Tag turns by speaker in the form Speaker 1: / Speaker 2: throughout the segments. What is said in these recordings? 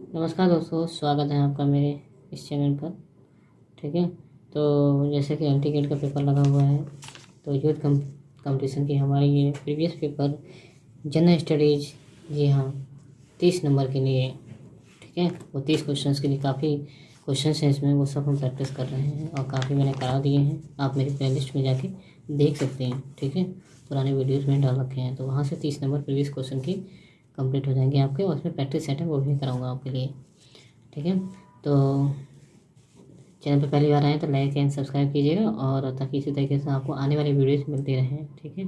Speaker 1: नमस्कार दोस्तों, स्वागत है आपका मेरे इस चैनल पर। ठीक है, तो जैसे कि हॉल टिकट का पेपर लगा हुआ है, तो यूथ कंपटीशन की हमारी ये प्रीवियस पेपर जनरल स्टडीज, जी हाँ, 30 नंबर के लिए। ठीक है, वो 30 क्वेश्चंस के लिए काफ़ी क्वेश्चंस हैं इसमें, वो सब हम प्रैक्टिस कर रहे हैं और काफ़ी मैंने करा दिए हैं। आप मेरी प्ले लिस्ट में जाके देख सकते हैं। ठीक है, पुराने वीडियोज़ में डाल रखे हैं, तो वहाँ से 30 नंबर प्रीवियस क्वेश्चन की कंप्लीट हो जाएंगे आपके, और उसमें प्रैक्टिस सेट है वो भी कराऊंगा आपके लिए। ठीक है, तो चैनल पर पहली बार आए तो लाइक एंड सब्सक्राइब कीजिएगा, और ताकि इसी तरीके से आपको आने वाली वीडियोज़ मिलती रहें। ठीक है,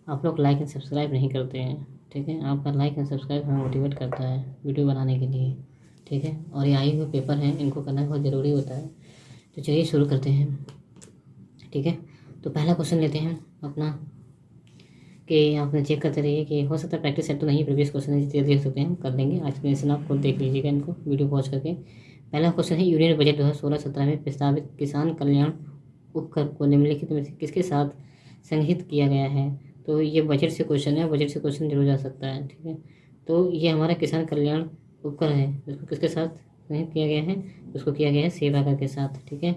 Speaker 1: आप लोग लाइक एंड सब्सक्राइब नहीं करते हैं। ठीक है, आपका लाइक एंड सब्सक्राइब हमें मोटिवेट करता है वीडियो बनाने के लिए। ठीक है, और ये आए हुए पेपर हैं, इनको करना बहुत ज़रूरी होता है। तो चलिए शुरू करते हैं। ठीक है, तो पहला क्वेश्चन लेते हैं अपना, कि आपने चेक करते रहिए कि हो सकता है प्रैक्टिस सेट तो नहीं, प्रीवियस क्वेश्चन देख सकते हैं, हम कर लेंगे। एक्सप्लेनेशन आप खुद देख लीजिएगा इनको वीडियो पॉज करके। पहला क्वेश्चन है, यूनियन बजट 2016-17 में प्रस्तावित किसान कल्याण उपकर को निम्नलिखित में से किसके साथ संगठित किया गया है। तो ये बजट से क्वेश्चन है, बजट से क्वेश्चन जरूर जा सकता है। ठीक है, तो ये हमारा किसान कल्याण उपकर है, इसको किसके साथ संगठित किया गया है, उसको किया गया है सेवा कर के साथ। ठीक है,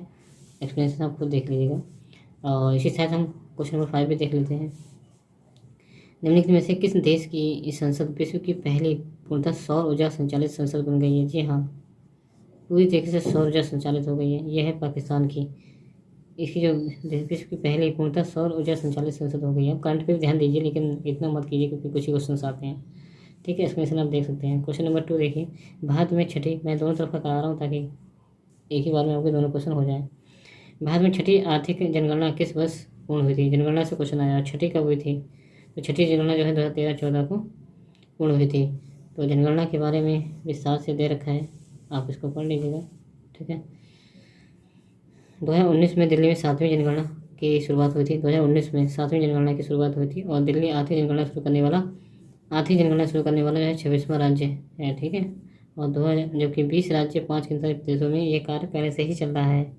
Speaker 1: एक्सप्लेनेशन आप खुद देख लीजिएगा। और इसी साथ हम क्वेश्चन नंबर 5 भी देख लेते हैं। निम्नलिखित में से किस देश की इस संसद विश्व की पहली पूर्णतः सौर ऊर्जा संचालित संसद बन गई है। जी हाँ, पूरी तरीके से सौर ऊर्जा संचालित हो गई है, यह है पाकिस्तान की। इसकी जो विश्व की पहली पूर्णतः सौर ऊर्जा संचालित संसद हो गई है। करंट पे भी ध्यान दीजिए, लेकिन इतना मत कीजिए क्योंकि कुछ ही क्वेश्चन आते हैं। ठीक है, एक्सप्लेनेशन आप देख सकते हैं। क्वेश्चन नंबर 2 देखिए, भारत में छठी, मैं दोनों तरफ का करा रहा हूँ ताकि एक ही बार में आपके दोनों क्वेश्चन हो जाए। भारत में छठी आर्थिक जनगणना किस वर्ष पूर्ण हुई थी। जनगणना से क्वेश्चन आया, छठी कब हुई थी। तो छठी जनगणना जो है 2013-14 को पूर्ण हुई थी। तो जनगणना के बारे में विस्तार से दे रखा है, आप इसको पढ़ लीजिएगा। ठीक है, 2019 में दिल्ली में 7वीं जनगणना की शुरुआत हुई थी। 2019 में 7वीं जनगणना की शुरुआत हुई थी, और दिल्ली आर्थिक जनगणना शुरू करने वाला जो है 26वां राज्य है। ठीक है, और 2000 जबकि 20 राज्य 5 केंद्रशासित प्रदेशों में ये कार्य पहले से ही चल रहा है।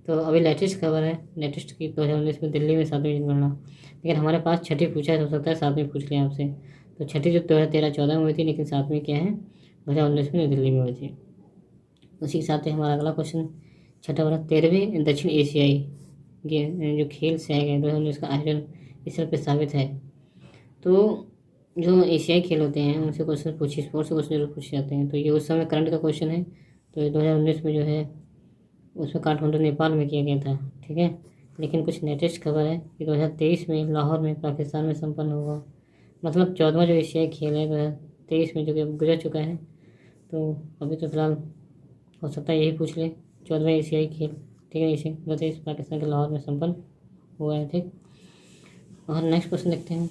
Speaker 1: तो अभी लेटेस्ट खबर है, लेटेस्ट की 2019 में दिल्ली में 7वीं जनगणना, लेकिन हमारे पास छठी पूछा है, हो सकता है 7वीं पूछ लें आपसे। तो छठी जो 2013-14 में हुई थी, लेकिन 7वीं क्या है 2019 में दिल्ली में हुई थी। उसी के साथ ही हमारा अगला क्वेश्चन, छठा वाला, 13वें दक्षिण एशियाई जो खेल से गए 2019 का आयोजन इस पर प्रस्तावित है। तो जो एशियाई खेल होते हैं उनसे क्वेश्चन पूछे, स्पोर्ट्स से क्वेश्चन जरूर पूछे जाते हैं। तो ये उस समय करंट का क्वेश्चन है। तो 2019 में जो है उसमें काठमांडू नेपाल में किया गया था। ठीक है, लेकिन कुछ लेटेस्ट खबर है कि 2023 में लाहौर में पाकिस्तान में संपन्न होगा। मतलब 14वां जो एशियाई खेल है 2023 में, जो कि गुजर चुका है। तो अभी तो फिलहाल हो सकता है यही पूछ ले, 14वां एशियाई खेल। ठीक है, इसे 2023 पाकिस्तान के लाहौर में संपन्न हुआ है। ठीक, और नेक्स्ट क्वेश्चन देखते हैं।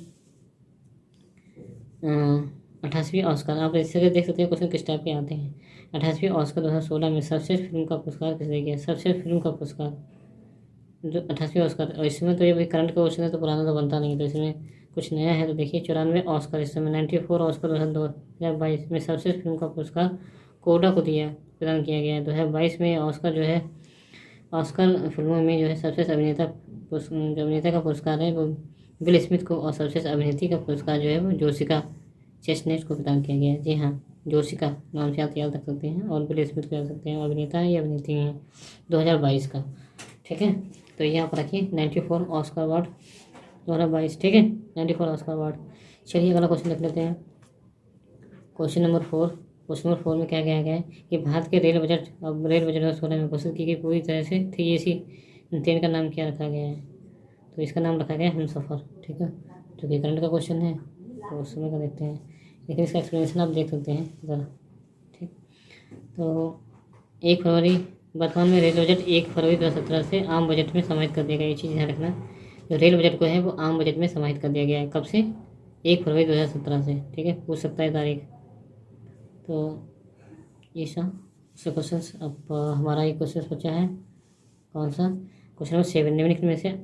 Speaker 1: 28वीं ऑस्कर, आप इस जगह देख सकते हैं क्वेश्चन किस टाइप के आते हैं। 28वीं ऑस्कर 2016 में सर्वश्रेष्ठ फिल्म का पुरस्कार किसने किया। सर्वश्रेष्ठ फिल्म का पुरस्कार जो 28वीं ऑस्कर, और इसमें तो ये भाई करंट का क्वेश्चन है, तो पुराना तो बनता नहीं, तो इसमें कुछ नया है। तो देखिए 94 ऑस्कर, इस समय 94 ऑस्कर 2022 में सर्वश्रेष्ठ फिल्म का पुरस्कार कोडा को प्रदान किया गया है। 2022 में ऑस्कर जो है, ऑस्कर फिल्मों में जो है सर्वश्रेष्ठ अभिनेता का पुरस्कार है वो विल स्मिथ को, और सर्वश्रेष्ठ अभिनेत्री का पुरस्कार जो है वो जोशिका चेस्टनेट को प्रदान किया गया है। जी हाँ, जोशिका नाम से आप याद रख सकते हैं, और विल स्मिथ को याद सकते हैं, अभिनेता है या अभिनेत्री हैं 2022 का। ठीक है, तो ये आप रखिए 94 ऑस्कर अवार्ड 2022। ठीक है, 94 ऑस्कर अवार्ड। चलिए अगला क्वेश्चन देख लेते हैं। क्वेश्चन नंबर 4, क्वेश्चन नंबर 4 में क्या कहा गया है कि भारत के रेल बजट, अब रेल बजट 2016 में घोषित की गई पूरी तरह से 3AC ट्रेन का नाम क्या रखा गया है। तो इसका नाम रखा गया है हमसफ़र। ठीक है, जो कि करंट का क्वेश्चन है, तो उस समय का देखते हैं, लेकिन इसका एक्सप्लेनेशन आप देख सकते हैं ज़रा। ठीक, तो 1 फरवरी, वर्तमान में रेल बजट 1 फरवरी 2017 से आम बजट में समाहित कर दिया गया। ये चीज़ ध्यान रखना, जो रेल बजट को है वो आम बजट में समाहित कर दिया गया है। कब से, 1 फरवरी 2017 से। ठीक है, पूछ सकता है तारीख। तो ये सब क्वेश्चन। अब हमारा ये क्वेश्चन बचा है कौन सा, क्वेश्चन नंबर 7, निम्नलिखित में से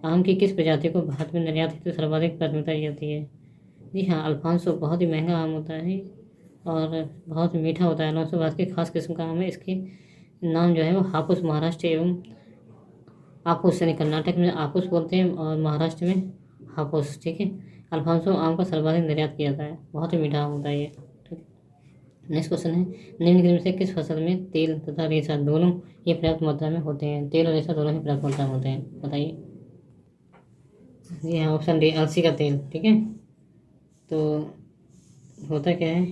Speaker 1: आम की किस प्रजाति को भारत में निर्यात हेतु सर्वाधिक प्राथमिकता दी जाती है। जी हाँ, अल्फांसो बहुत ही महंगा आम होता है और बहुत मीठा होता है। अल्फांसो भारत की खास किस्म का आम है। इसके नाम जो है वो हापुस महाराष्ट्र एवं आपूस, यानी कर्नाटक में आपूस बोलते हैं और महाराष्ट्र में हापुस। ठीक है, अल्फांसो आम का सर्वाधिक निर्यात किया जाता है, बहुत ही मीठा आम होता है ये। ठीक, नेक्स्ट क्वेश्चन है, निम्नलिखित में से किस फसल में तेल तथा रेशा दोनों ही पर्याप्त मात्रा में होते हैं? तेल और रेशा दोनों ही पर्याप्त मात्रा में होते हैं, बताइए। ये है ऑप्शन डी, अलसी का तेल। ठीक है, तो होता क्या है,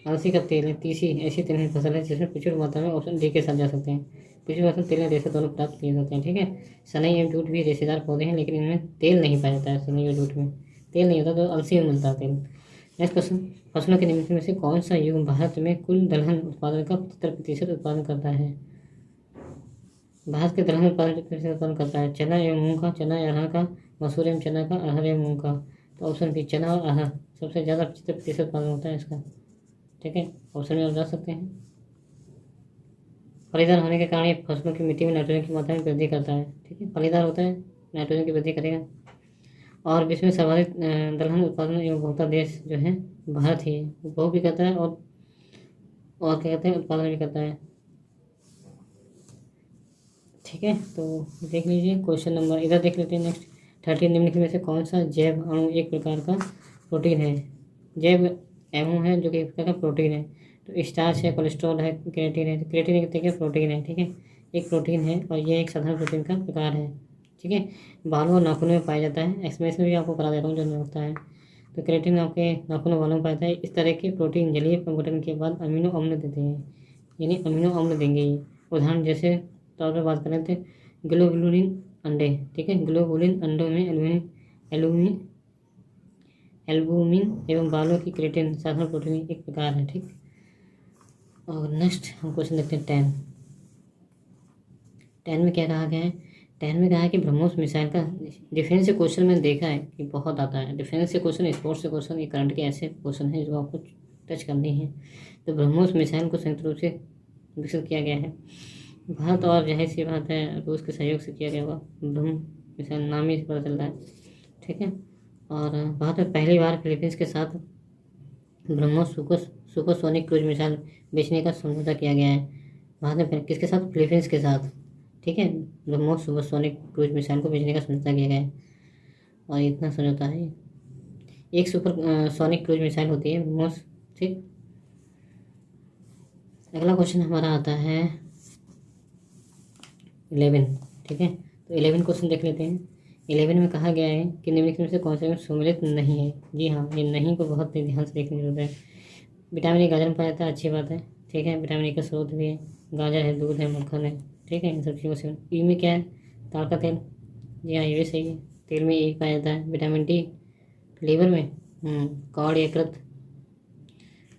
Speaker 1: अलसी का तेल एक तीसरी ऐसी तेलहन फसल है जिसमें प्रचुर मात्रा में ऑप्शन डी के साथ जा सकते हैं। प्रचुर मात्रा में तेल और रेशा दोनों प्राप्त किए जाते हैं। ठीक है, सनई एवं जूट भी रेशेदार पौधे हैं, लेकिन इनमें तेल नहीं पाया जाता है। सनई और जूट में तेल नहीं होता, तो अलसी में मिलता है तेल। नेक्स्ट क्वेश्चन, फसलों के निम्नलिखित में से कौन सा युग भारत में कुल दलहन उत्पादन का 75% उत्पादन करता है? भारत के दलहन उत्पादन 75% उत्पादन करता है। चना एवं मूंग का, चना या अरहर का, मसूर एवं चना का, अरहर एवं मूंग का। तो ऑप्शन बी, चना और अरहर सबसे ज़्यादा 75% उत्पादन होता है इसका। ठीक है, ऑप्शन में आप जा सकते हैं। फलीदार होने के कारण ये फसलों की मिट्टी में नाइट्रोजन की मात्रा में वृद्धि करता है। ठीक है, फलीदार होता है, नाइट्रोजन की वृद्धि करेगा। और विश्व में सर्वाधिक दलहन उत्पादन एवं उपभोक्ता देश जो है भारत ही है। उपभोग भी करता है और क्या कहते हैं, उत्पादन भी करता है। ठीक है, तो देख लीजिए क्वेश्चन नंबर, इधर देख लेते हैं नेक्स्ट। 13, निम्नलिखित में से कौन सा जैव अणु एक प्रकार का प्रोटीन है? जैव अणु है जो कि एक प्रकार का प्रोटीन है। तो स्टार्च है, कोलेस्ट्रॉल है, क्रिएटिन है। तो क्रिएटिन एक तरह का प्रोटीन है। ठीक है, एक प्रोटीन है और ये एक साधारण प्रोटीन का प्रकार है। ठीक है, बालों और नाखूनों में पाया जाता है। इसमें भी आपको करा देता हूँ जो नहीं होता है। तो क्रिएटिन आपके नाखूनों बालों में पाया जाता है। इस तरह के प्रोटीन जलीय अपघटन के बाद अमीनो अम्ल देते हैं, यानी अमीनो अम्ल देंगे ये। उदाहरण जैसे तौर पर बात करें तो ग्लोबुलिन अंडे। ठीक है, ग्लोबुलिन अंडों में एल्बुमिन एवं बालों की क्रिएटिन साधारण प्रोटीन एक प्रकार है। ठीक, और नेक्स्ट हम क्वेश्चन देखते हैं 10 में क्या कहा गया है? 10 में कहा है कि ब्रह्मोस मिसाइल का डिफेंस से क्वेश्चन मैंने देखा है कि बहुत आता है। डिफेंस से क्वेश्चन, स्पोर्ट्स से क्वेश्चन, ये करंट के ऐसे क्वेश्चन हैं जो आपको टच करने हैं। तो ब्रह्मोस मिसाइल को संयुक्त रूप से विकसित किया गया है भारत और जाहिर सी बात है रूस के सहयोग से किया गया होगा। ब्रह्म मिसाइल नाम ही से पता चल रहा है। ठीक है, और भारत में पहली बार फिलीपींस के साथ ब्रह्मोस सुपरसोनिक क्रूज मिसाइल बेचने का समझौता किया गया है। भारत में किसके साथ? फिलीपींस के साथ। ठीक है, ब्रह्मोस सुपरसोनिक क्रूज मिसाइल को बेचने का समझौता किया गया है और इतना समझौता है। एक सुपर सोनिक क्रूज मिसाइल होती है ब्रह्मोस। ठीक, अगला क्वेश्चन हमारा आता है 11। ठीक है, तो 11 क्वेश्चन देख लेते हैं। 11 में कहा गया है कि निम्नलिखित में से कौन सा में सम्मिलित नहीं है? जी हाँ, ये नहीं को बहुत ध्यान से देखने की जरूरत है। विटामिन ए गाजर में पाया जाता है, अच्छी बात है। ठीक है, विटामिन ए का स्रोत भी है, गाजर है, दूध है, मक्खन है। ठीक है, इन सब चीज़ों से। ई में क्या है? ताड़ का तेल। जी हाँ, ये भी सही है, तेल में ए पाया जाता है। विटामिन डी लीवर में, कॉड यकृत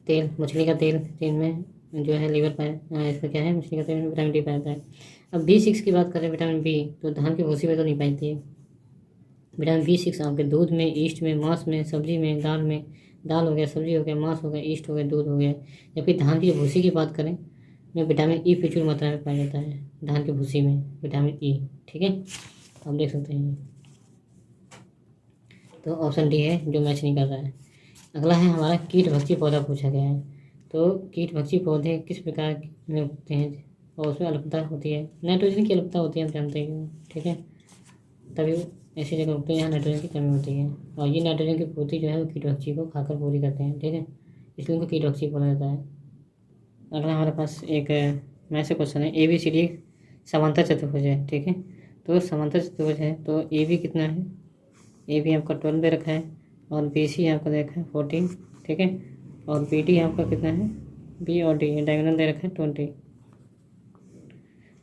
Speaker 1: तेल, मछली का तेल, तेल में जो है लीवर पाया, इसका क्या है, मछली का तेल में विटामिन डी पाया जाता है। अब B6 की बात करें, विटामिन बी, तो धान की भूसी में तो नहीं पाई है। विटामिन B6 आपके दूध में, ईस्ट में, मांस में, सब्जी में, दाल में, दाल हो गया, सब्जी हो गया, मांस हो गया, ईस्ट हो गया, दूध हो गया। जबकि धान की भूसी की बात करें में विटामिन ई प्रचुर मात्रा में पाया जाता है, धान की भूसी में विटामिन ई। ठीक है, आप देख सकते हैं। तो ऑप्शन डी है जो मैच नहीं कर रहा है। अगला है हमारा कीट भक्षी पौधा पूछा गया है। तो कीट भक्षी पौधे किस प्रकार में उगते हैं और उसमें अल्पता होती है? नाइट्रोजन की अल्पता होती है, हम जानते हैं। ठीक है, तभी ऐसी जगह उगते हैं जहाँ नाइट्रोजन की कमी होती है, और ये नाइट्रोजन की पूर्ति जो है वो कीट भक्षी को खाकर पूरी करते हैं। ठीक है, इसलिए उनको कीट भक्षी बोला जाता है। अगला हमारे पास एक मैथ से क्वेश्चन है, ABCD समांतर चतुर्भुज है। ठीक है, तो समांतर चतुर्भुज है तो AB कितना है? AB आपका 12 दे रखा है और BC आपका दे रखा है 14। ठीक है, और BD आपका कितना है? B और D डायगोनल दे रखा है 20।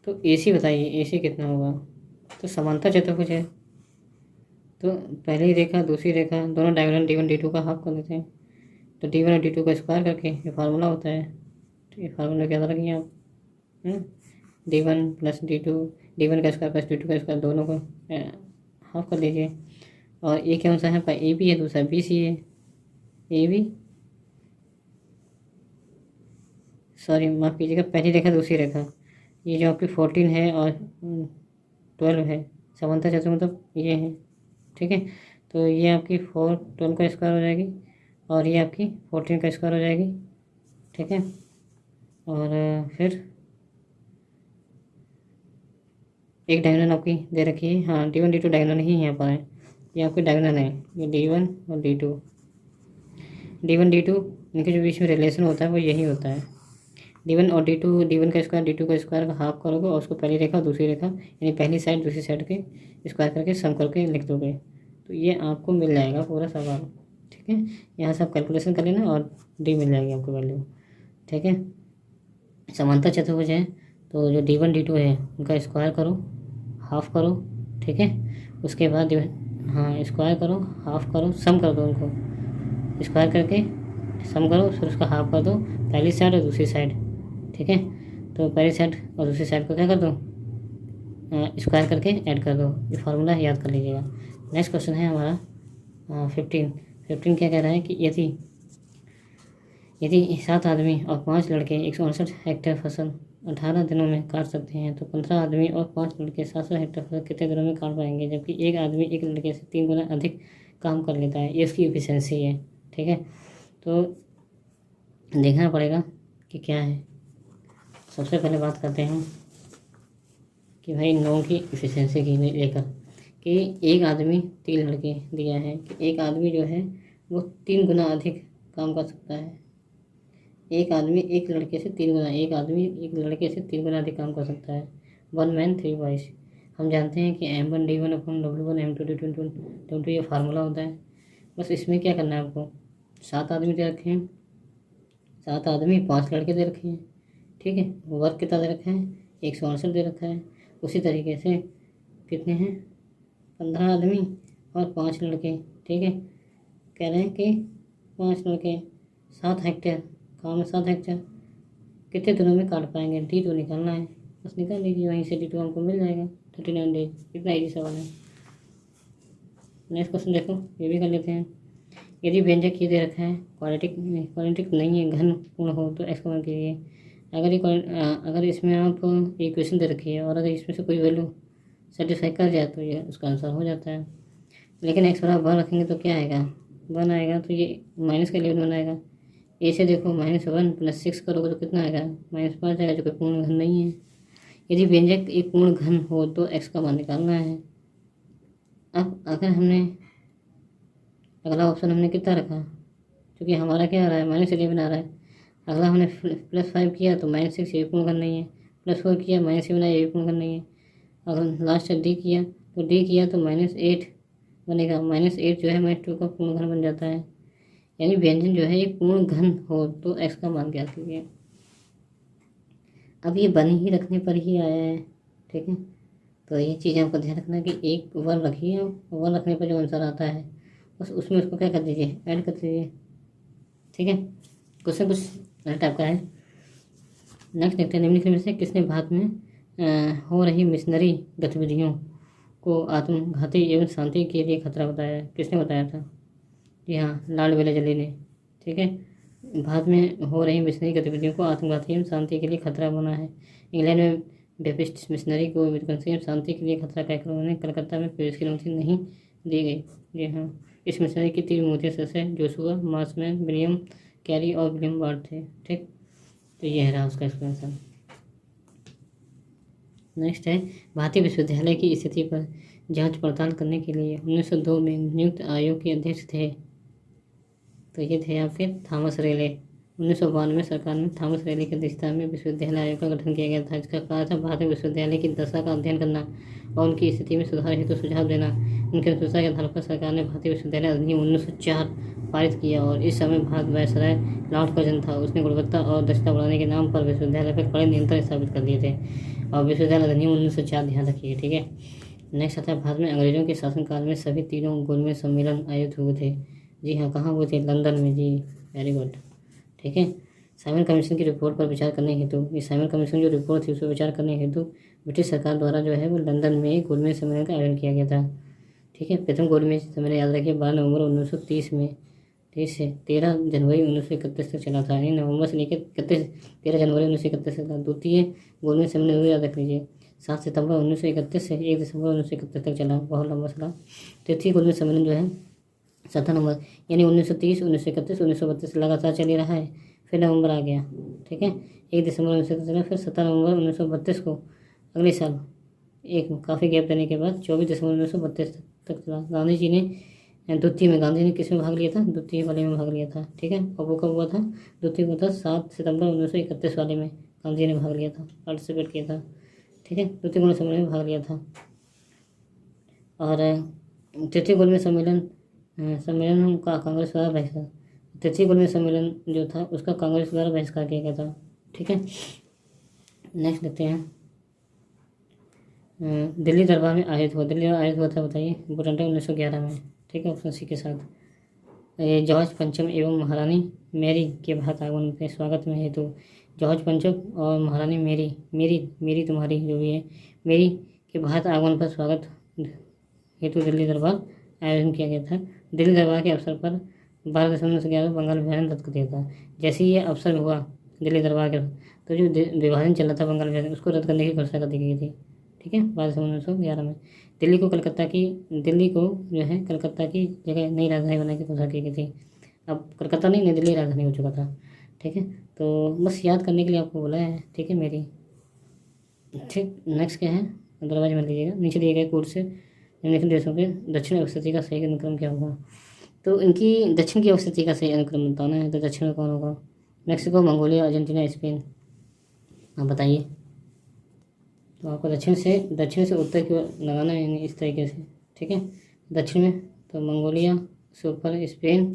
Speaker 1: तो AC बताइए, AC कितना होगा? तो समांतर चतुर्भुज है तो पहली रेखा दूसरी रेखा दोनों डायगोनल D1 D2 का हाफ कर देते हैं। तो D1 और D2 का स्क्वायर करके ये फार्मूला होता है। तो ये फार्मूला क्या रखिए आप, D1 प्लस D2, D1 का स्क्वायर प्लस D2 का स्क्वायर, दोनों को हाफ कर दीजिए। और एक कौन सा है? AB है, दूसरा BC है। AB सॉरी माफ़ कीजिएगा, पहली रेखा दूसरी रेखा, ये जो आपकी 14 है और 12 है, समांतर चतुर्भुज मतलब ये है। ठीक है, तो ये आपकी 12 का स्क्वायर हो जाएगी और ये आपकी 14 का स्क्वायर हो जाएगी। ठीक है, और फिर एक डायगोनल आपकी दे रखी है। हाँ, D1 D2 डायगोनल ही यहाँ पर है, ये आपके डायगोनल है, ये D1 और D2, D1 D2 इनके जो बीच में रिलेशन होता है वो यही होता है। D1 और D2, D1 का स्क्वायर D2 का स्क्वायर का हाफ करोगे और उसको पहली रेखा दूसरी रेखा यानी पहली साइड दूसरी साइड के स्क्वायर करके सम करके लिख दोगे तो ये आपको मिल जाएगा पूरा सवाल। ठीक है, यहाँ से आप कैलकुलेशन कर लेना और डी मिल जाएगी आपको वैल्यू। ठीक है, समांतर चतुर्भुज है तो जो D1 D2 है उनका स्क्वायर करो, हाफ करो। ठीक है, उसके बाद हाँ स्क्वायर करो, हाफ करो, सम कर दो उनको, स्क्वायर करके सम करो, फिर उसका हाफ कर दो पहली साइड और दूसरी साइड। ठीक है, तो पहली साइड और दूसरी साइड को क्या कर दो, स्क्वायर करके ऐड कर दो। ये फार्मूला याद कर लीजिएगा। नेक्स्ट क्वेश्चन है हमारा 15 क्या कह रहा है कि यदि 7 आदमी और 5 लड़के 168 हेक्टेयर फसल 18 दिनों में काट सकते हैं तो 15 आदमी और 5 लड़के 700 हेक्टेयर फसल कितने दिनों में काट पाएंगे, जबकि एक आदमी एक लड़के से 3 गुना अधिक काम कर लेता है। ये इसकी एफिशिएंसी है। ठीक है, तो देखना पड़ेगा कि क्या है। सबसे पहले बात करते हैं कि भाई इन लोगों की एफिशिएंसी की लेकर कि एक आदमी 3 लड़के दिया है कि एक आदमी जो है वो 3 गुना अधिक काम कर सकता है। एक आदमी एक लड़के से 3 गुना, एक आदमी एक लड़के से 3 गुना अधिक काम कर सकता है। 1 मैन 3 बॉयज। हम जानते हैं कि M1 D1 अपन W1 M2 D2 ये फार्मूला होता है। बस इसमें क्या करना है आपको, 7 आदमी दे रखे हैं, 7 आदमी 5 लड़के दे रखे हैं। ठीक है, वर्क कितना दे रखा है, 168 दे रखा है। उसी तरीके से कितने हैं, 15 आदमी और 5 लड़के। ठीक है, कह रहे हैं कि 5 लड़के 7 हेक्टेयर काम है, 7 हेक्टेयर कितने दिनों में काट पाएंगे। D2 निकालना है, बस निकाल लीजिए, वहीं से D2 हमको मिल जाएगा 39 डेज। इतना ईजी सवाल है। नेक्स्ट क्वेश्चन देखो, ये भी कर लेते हैं। यदि व्यंजक ये दे रखा है क्वाड्रेटिक नहीं है, घन पूर्ण हो तो एक्स का मान कीजिए। अगर इसमें आप इक्वेशन दे रखी है और अगर इसमें से कोई वैल्यू सेटिस्फाई कर जाए तो ये उसका आंसर हो जाता है। लेकिन एक्स बराबर 1 रखेंगे तो क्या आएगा, 1 आएगा तो ये माइनस का 11 आएगा। ए से देखो -1 + 6 करोगे तो कितना आएगा, -5 आएगा, जो कि पूर्ण घन नहीं है। यदि व्यंजक एक पूर्ण घन हो तो एक्स का मान निकालना है। अब अगर हमने अगला ऑप्शन हमने कितना रखा, क्योंकि हमारा क्या आ रहा है -11 आ रहा है। अगला हमने +5 किया तो -6 ये पूर्ण घन नहीं है, +4 किया -7 आया, ये भी पूर्ण घन नहीं है। अगर लास्ट डी किया तो -8 बनेगा, -8 जो है -2 का पूर्ण घन बन जाता है। यानी व्यंजन जो है एक पूर्ण घन हो तो एक्स का मान ज्ञात कीजिए। अब ये बन ही रखने पर ही आया है। ठीक है, तो ये चीज़ आपको ध्यान रखना कि एक 1 रखिए, 1 रखने पर जो आंसर आता है बस उसमें उसको क्या कर दीजिए, ऐड कर दीजिए। ठीक है, क्वेश्चन कुछ अलग टाइप का है। नेक्स्ट देखते हैं, निम्नलिखित में से किसने भारत में हो रही मिशनरी गतिविधियों को आत्मघाती एवं शांति के लिए खतरा बताया, किसने बताया था। जी हाँ, लॉर्ड वेलेस्ली ने। ठीक है, भारत में हो रही मिशनरी गतिविधियों को आत्मघाती एवं शांति के लिए खतरा बना है। इंग्लैंड में बेपिस्ट मिशनरी को विध्वंसी एवं शांति के लिए खतरा कहकर उन्होंने कलकत्ता में प्रवेश की अनुमति नहीं दी गई। जी हाँ, इस मिशनरी की 3 मोटे सदस्य जोशुआ मार्शमैन, विलियम कैरी और विलियम वार्ड थे। ठीक, तो ये रहा उसका एक्सप्लेनेशन। नेक्स्ट है, भारतीय विश्वविद्यालय की स्थिति पर जांच पड़ताल करने के लिए 1902 में नियुक्त आयोग के अध्यक्ष थे। तो ये थे आपके थॉमस रेले। 1992 में सरकार ने थॉमस रेले की अध्यक्षता में विश्वविद्यालय आयोग का गठन किया गया था, जिसका कार्य था भारतीय विश्वविद्यालय की दशा का अध्ययन करना और उनकी स्थिति में सुधार हेतु सुझाव देना। उनके अनुशंसा के आधार पर सरकार ने भारतीय विश्वविद्यालय अधिनियम 1904 पारित किया और इस समय भारत वायसराय लॉर्ड कर्जन था। उसने गुणवत्ता और दक्षता बढ़ाने के नाम पर विश्वविद्यालय पर कड़े नियंत्रण स्थापित कर दिए थे। और विश्वविद्यालय अधिनियम 1904 ध्यान रखिए। ठीक है, नेक्स्ट आता है, भारत में अंग्रेजों के शासनकाल में सभी तीनों गोलमेज सम्मेलन आयोजित हुए थे। जी हाँ, कहाँ हुए थे, लंदन में। जी वेरी गुड। ठीक है, साइमन कमीशन की रिपोर्ट पर विचार करने हेतु, ये साइमन कमीशन जो रिपोर्ट थी उस पर विचार करने हेतु ब्रिटिश सरकार द्वारा जो है वो लंदन में एक गोलमेज सम्मेलन का आयोजन किया गया था। ठीक है, प्रथम गोलमेज सम्मेलन याद रखिए 12 नवंबर 1930 में 30 से 13 जनवरी 1931 तक चला था। यानी नवंबर से लेकर 13 जनवरी 1931 तक। द्वितीय गोलमेज सम्मेलन याद रख लीजिए 7 सितंबर 1931 से 1 दिसंबर 1931 तक चला, बहुत लंबा चला। तृतीय गोलमेज सम्मेलन जो है 7 नवंबर यानी 1930, 1931, 1932 लगातार चली रहा है। फिर नवंबर आ गया। ठीक है, 1 दिसंबर 1931 चला, फिर 17 नवंबर 1932 को अगले साल एक काफ़ी गैप देने के बाद 24 दिसंबर 1932 तक चला। गांधी जी ने द्वितीय में गांधी ने किस में भाग लिया था? द्वितीय वाले में भाग लिया था। ठीक है, और वो कब हुआ था? द्वितीय हुआ था 7 सितंबर 1931 वाले में गांधी ने भाग लिया था, पार्टिसिपेट किया था। ठीक है, द्वितीय गोलमेज सम्मेलन में भाग लिया था। और तृतीय गोलमेज सम्मेलन का कांग्रेस द्वारा बहिष्कार, तृतीय गोलमेज सम्मेलन जो था उसका कांग्रेस द्वारा बहिष्कार किया गया था। ठीक है, नेक्स्ट देखते हैं। दिल्ली दरबार में आयोजित हुआ, दिल्ली में आयोजित हुआ था, बताइए। इम्पोर्टेंट है, 1911 में। ठीक है, ऑप्शन सी के साथ। ये जॉर्ज पंचम एवं महारानी मैरी के भारत आगमन के स्वागत में हेतु, जॉर्ज पंचम और महारानी मेरी तुम्हारी जो भी है, मेरी के भारत आगमन पर स्वागत हेतु दिल्ली दरबार आयोजन किया गया था। दिल्ली दरबार के अवसर पर 12/11 बंगाल विभाजन रद्द कर दिया था। जैसे ही ये अवसर हुआ दिल्ली दरबार के, तो जो विभाजन चल रहा था बंगाल विभाजन, उसको रद्द करने की घोषणा कर दी गई थी। ठीक है, 12/1911 में दिल्ली को जो है कलकत्ता की जगह नई राजधानी बनाने की घोषणा की गई थी। अब कलकत्ता नहीं, नई दिल्ली राजधानी हो चुका था। ठीक है, तो बस याद करने के लिए आपको बोला है। ठीक है मेरी। ठीक, नेक्स्ट क्या है, अदरवाइज मत लीजिएगा। नीचे दिए गए कोड से निम्नलिखित देशों के दक्षिण अवस्थिति का सही अनुक्रम क्या होगा? तो इनकी दक्षिण की अवस्थिति का सही अनुक्रम बताना है, तो दक्षिण में कौन होगा? Mexico, Mongolia, Argentina, Spain. हाँ बताइए। तो आपको दक्षिण से उत्तर की ओर लगाना है, यानी इस तरीके से। ठीक है, दक्षिण में तो मंगोलिया से ऊपर स्पेन,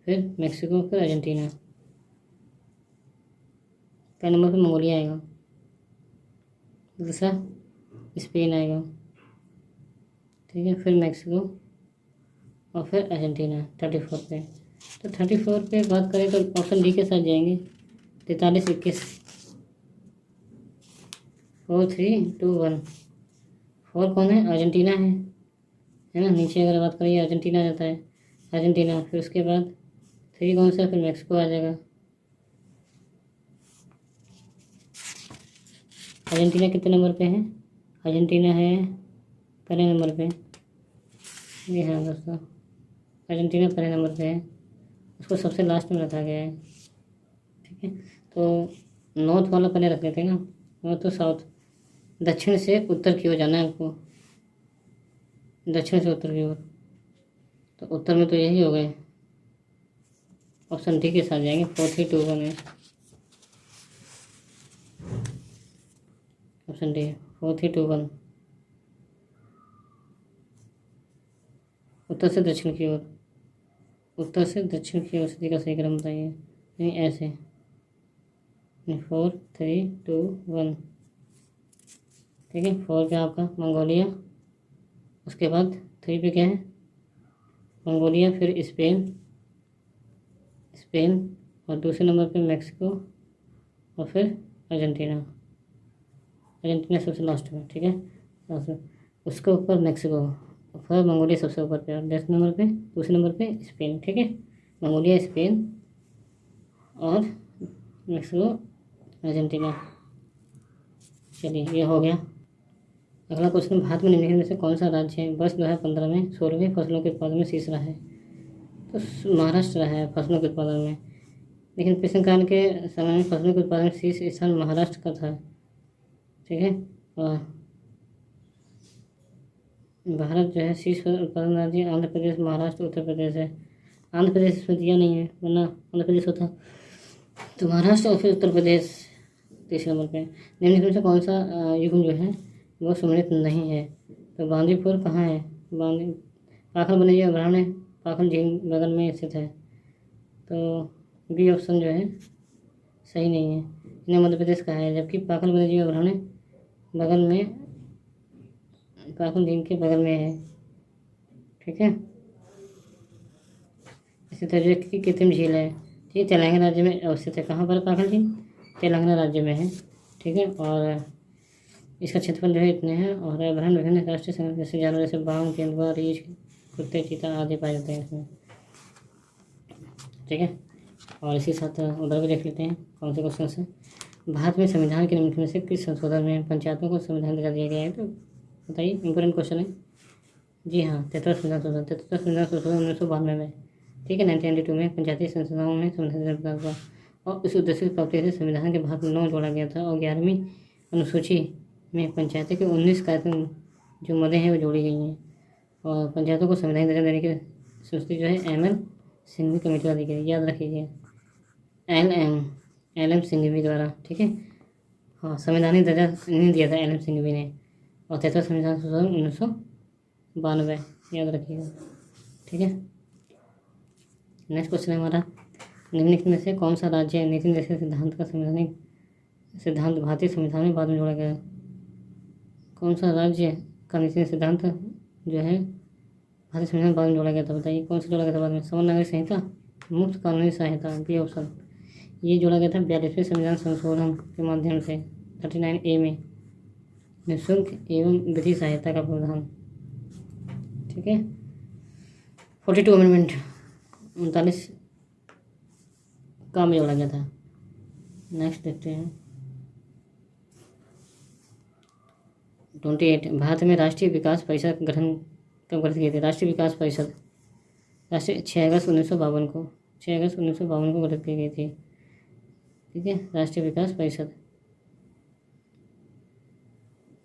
Speaker 1: फिर मैक्सिको, फिर अर्जेंटीना। पहले नंबर पे मंगोलिया आएगा, दूसरा स्पेन आएगा। ठीक है, फिर मैक्सिको और फिर अर्जेंटीना 34 पे। तो 34 पे बात करें तो ऑप्शन डी के साथ जाएंगे, 43, 21, 4, 3, 2, 1। 4 कौन है? अर्जेंटीना है ना। नीचे अगर बात करें अर्जेंटीना जाता है, अर्जेंटीना, फिर उसके बाद 3 कौन सा? फिर मैक्सिको आ जाएगा। अर्जेंटीना कितने नंबर पे है? अर्जेंटीना है पहले नंबर पे। जी हाँ दोस्तों, अर्जेंटीना पहले नंबर पे है, उसको सबसे लास्ट में रखा गया है। ठीक है, तो नॉर्थ वाला पहले रख लेते हैं ना, नॉर्थ तो साउथ, दक्षिण से उत्तर की ओर जाना है आपको, दक्षिण से उत्तर की ओर। तो उत्तर में तो यही हो गए, ऑप्शन डी के साथ जाएंगे, 4, 3, 2, 1 है ऑप्शन डी, 4, 3, 2, 1। उत्तर से दक्षिण की ओर, उत्तर से दक्षिण की ओर स्थिति का सही क्रम बताइए। नहीं ऐसे, 4, 3, 2, 1। ठीक है, 4 पे आपका मंगोलिया, उसके बाद 3 पे क्या है? मंगोलिया, फिर स्पेन और दूसरे नंबर पे मैक्सिको और फिर अर्जेंटीना सबसे लास्ट में। ठीक है, उसके ऊपर मैक्सिको, फिर मंगोलिया सबसे ऊपर पे, और नेक्स्ट नंबर पे, दूसरे नंबर पे स्पेन। ठीक है, मंगोलिया, स्पेन और मैक्सिको, अर्जेंटीना। चलिए ये हो गया। अगला क्वेश्चन, भारत में निम्नलिखित में से कौन सा राज्य है वर्ष 2015 में 16वें फसलों के उत्पादन में शीर्ष रहा है? तो महाराष्ट्र है फसलों के उत्पादन में, लेकिन प्रश्नकाल के समय में फसलों के उत्पादन में शीर्ष स्थान महाराष्ट्र का था। ठीक है, और भारत जो है शीर्ष उत्पादन राज्य आंध्र प्रदेश, महाराष्ट्र, उत्तर प्रदेश है। आंध्र प्रदेश इसमें दिया नहीं है, वरना आंध्र प्रदेश होता तो महाराष्ट्र और फिर उत्तर प्रदेश तीसरे नंबर पे। निम्नलिखित से कौन सा युग्म जो है वो सम्मिलित नहीं है? तो बांदीपुर कहाँ है? पाखल वन्यजीव अभयारण्य पाखल झील बगल में स्थित है, तो बी ऑप्शन जो है सही नहीं है। इन्हें मध्य प्रदेश का है, जबकि पाखल वन्यजीव अभयारण्य बगल में, पाखल झील के बगल में है। ठीक है, इसी तरह की कृत्रिम झील है, ठीक, तेलंगाना राज्य में अवस्थित है। कहाँ पर पाखल झील? तेलंगाना राज्य में है। ठीक है, और इसका क्षेत्रफल जो है इतने हैं, और अभयारण्य विभिन्न राष्ट्रीय संघ जैसे जानवर जैसे बाघ, तेंदुआ, रीछ, कुत्ते, चीता आदि पाए जाते हैं इसमें। ठीक है, और इसी साथ उधर भी देख लेते हैं कौन से क्वेश्चन है। भारत में संविधान के निम्नलिखित में से किस संशोधन में पंचायतों को संविधान दिला दिया गया है? तो बताइए, इंपॉर्टेंट क्वेश्चन है। जी हाँ, 73 संविधान संशोधन 1992 में। ठीक है, 1992 में पंचायती संस्थाओं में संविधान दिया हुआ, और इस उद्देश्य की प्राप्ति से संविधान के भाग 9 जोड़ा गया था, और 11वीं अनुसूची में पंचायतों के 19 कार्यक्रम जो मदें हैं वो जोड़ी गई हैं, और पंचायतों को संविधान दर्जा देने के संस्तुति जो है एम एल सिंघवी कमेटी द्वारा दी गई, याद रखिए एल एम सिंघवी द्वारा, ठीक है। हाँ, संवैधानिक दर्जा नहीं दिया था एल एम सिंघवी ने, और 73 संविधान संशोधन 1992, याद रखिएगा, ठीक है। नेक्स्ट क्वेश्चन है हमारा, निम्नलिखित में से कौन सा राज्य नीति निर्देशन सिद्धांत का संवैधानिक सिद्धांत भारतीय संविधान में बाद में जोड़ा गया? कौन सा राज्य का नीति सिद्धांत जो है भारतीय संविधान में बाद में जोड़ा गया था? बताइए कौन सा जोड़ा गया था बाद में? समान नागरिक संहिता, मुफ्त कानूनी सहायता, बी ऑप्शन। ये जोड़ा गया था 42वें संविधान संशोधन के माध्यम से 39A में, निःशुल्क एवं विधि सहायता का प्रावधान, ठीक है। 42 अमेंडमेंट 39 का में जोड़ा गया था। नेक्स्ट देखते हैं 28, भारत में राष्ट्रीय विकास परिषद गठन कब गठित किए थे? राष्ट्रीय विकास परिषद 6 अगस्त 1952 को, 6 अगस्त 1952 को गठित की गई थी, ठीक है। राष्ट्रीय विकास परिषद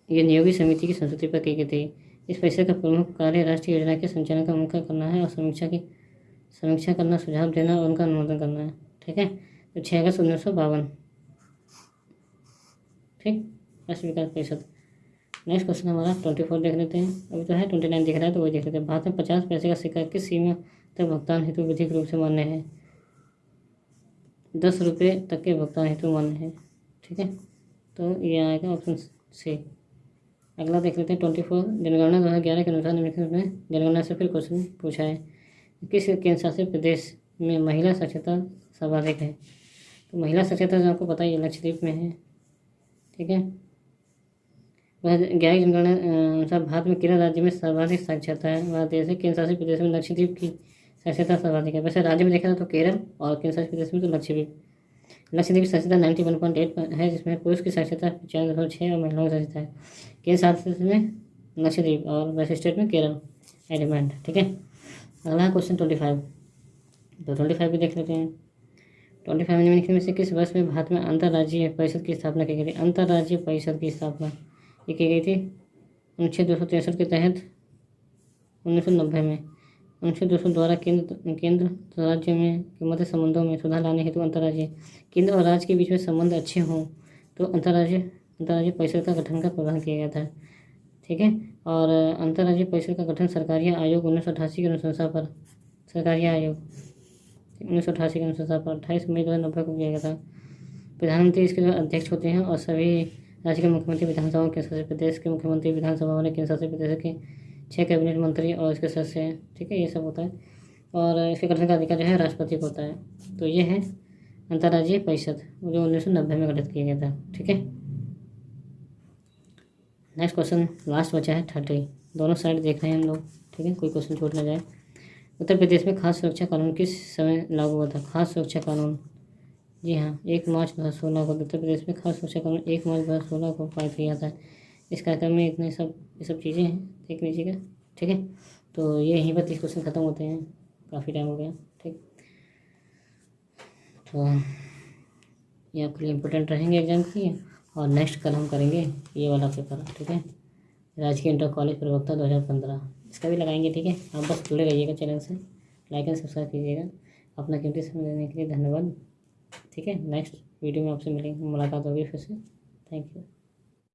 Speaker 1: ये नियोगी समिति की संस्तुति पर की गई थी। इस परिषद का प्रमुख कार्य राष्ट्रीय योजना के संचालन का मुख्य करना है और समीक्षा करना, सुझाव देना और उनका अनुमोदन करना है, ठीक है। तो 6 अगस्त 1952, ठीक, राष्ट्रीय विकास परिषद। नेक्स्ट क्वेश्चन हमारा 24 देख लेते हैं, अभी तो है 29 दिख रहा है तो वही देख लेते हैं। भारत में 50 पैसे का सिक्का किस सीमा तक भुगतान हेतु विधिक रूप से मान्य है? 10 रुपये तक के भुगतान हेतु मान्य है, ठीक है। तो ये आएगा ऑप्शन सी। अगला देख लेते हैं 24, जनगणना 2011 के अनुसार निम्नलिखित में जनगणना से फिर क्वेश्चन पूछा है, किस केंद्र शासित प्रदेश में महिला साक्षरता सर्वाधिक है? तो महिला साक्षरता जो आपको पता है लक्षद्वीप में है, ठीक है। 2011 जनगणना अनुसार भारत में किन राज्य में सर्वाधिक साक्षरता है? भारत देश है, केंद्र शासित प्रदेश में लक्षद्वीप की साक्षरता सर्वाधिक है। वैसे राज्य में देखा तो केरल और केंद्र शासित प्रदेश में तो लक्षद्वीप की साक्षरता 91.8 है, जिसमें पुरुष की साक्षरता 95.6 और महिलाओं की साक्षरता है। केंद्र शासित में लक्षद्वीप और वैसे स्टेट में केरल एलिमेंट, ठीक है। अगला क्वेश्चन 25, तो 25 भी देख लेते हैं। 25 निम्नलिखित में से किस वर्ष में भारत में अंतर्राज्यीय परिषद की स्थापना की गई थी? अंतर्राज्यीय परिषद की स्थापना ये की गई थी अनुच्छेद 263 के तहत 1990 में। अनुच्छेद 200 द्वारा केंद्र राज्य में के मध्य संबंधों में सुधार लाने हेतु अंतर्राज्यीय केंद्र और राज्य के बीच में संबंध अच्छे हों तो अंतर्राज्यीय परिषद का गठन का प्रावधान किया गया था, ठीक है। और अंतर्राज्यीय परिषद का गठन सरकारी आयोग 1988 के अनुशंसा पर, सरकारी आयोग 1988 के अनुशंसा पर 28 मई 2090 को किया गया था। प्रधानमंत्री इसके अध्यक्ष होते हैं और सभी राज्य के मुख्यमंत्री विधानसभा, केंद्र शासित प्रदेश के मुख्यमंत्री विधानसभा वाले केंद्र शासित प्रदेश के 6 कैबिनेट मंत्री और इसके सदस्य हैं, ठीक है। ये सब होता है और इसके गठन का अधिकार जो है राष्ट्रपति को होता है। तो ये है अंतर्राज्यीय परिषद जो 1990 में गठित किया गया था, ठीक है। नेक्स्ट क्वेश्चन लास्ट बचा है 30, दोनों साइड देख रहे हैं हम लोग, ठीक है, कोई क्वेश्चन छूट ना जाए। उत्तर प्रदेश में खाद्य सुरक्षा कानून किस समय लागू हुआ था? खाद्य सुरक्षा कानून, जी हाँ, 1 मार्च 2016 को उत्तर प्रदेश में खाद्य सुरक्षा कानून 1 मार्च 2016 को पारित किया था। इस कार्यक्रम में ये सब चीज़ें हैं, देख लीजिएगा, ठीक है। तो ये यहीं पर 30 क्वेश्चन खत्म होते हैं, काफ़ी टाइम हो गया, ठीक। तो ये आपके लिए इम्पोर्टेंट रहेंगे एग्जाम के लिए। और नेक्स्ट कल हम करेंगे ये वाला पेपर, ठीक है, राजकीय इंटर कॉलेज प्रवक्ता 2015, इसका भी लगाएंगे, ठीक है। आप बस जुड़े रहिएगा चैनल से, लाइक एंड सब्सक्राइब कीजिएगा। अपना कीमती समय देने के लिए धन्यवाद, ठीक है। नेक्स्ट वीडियो में आपसे मुलाकात होगी फिर से। Thank you.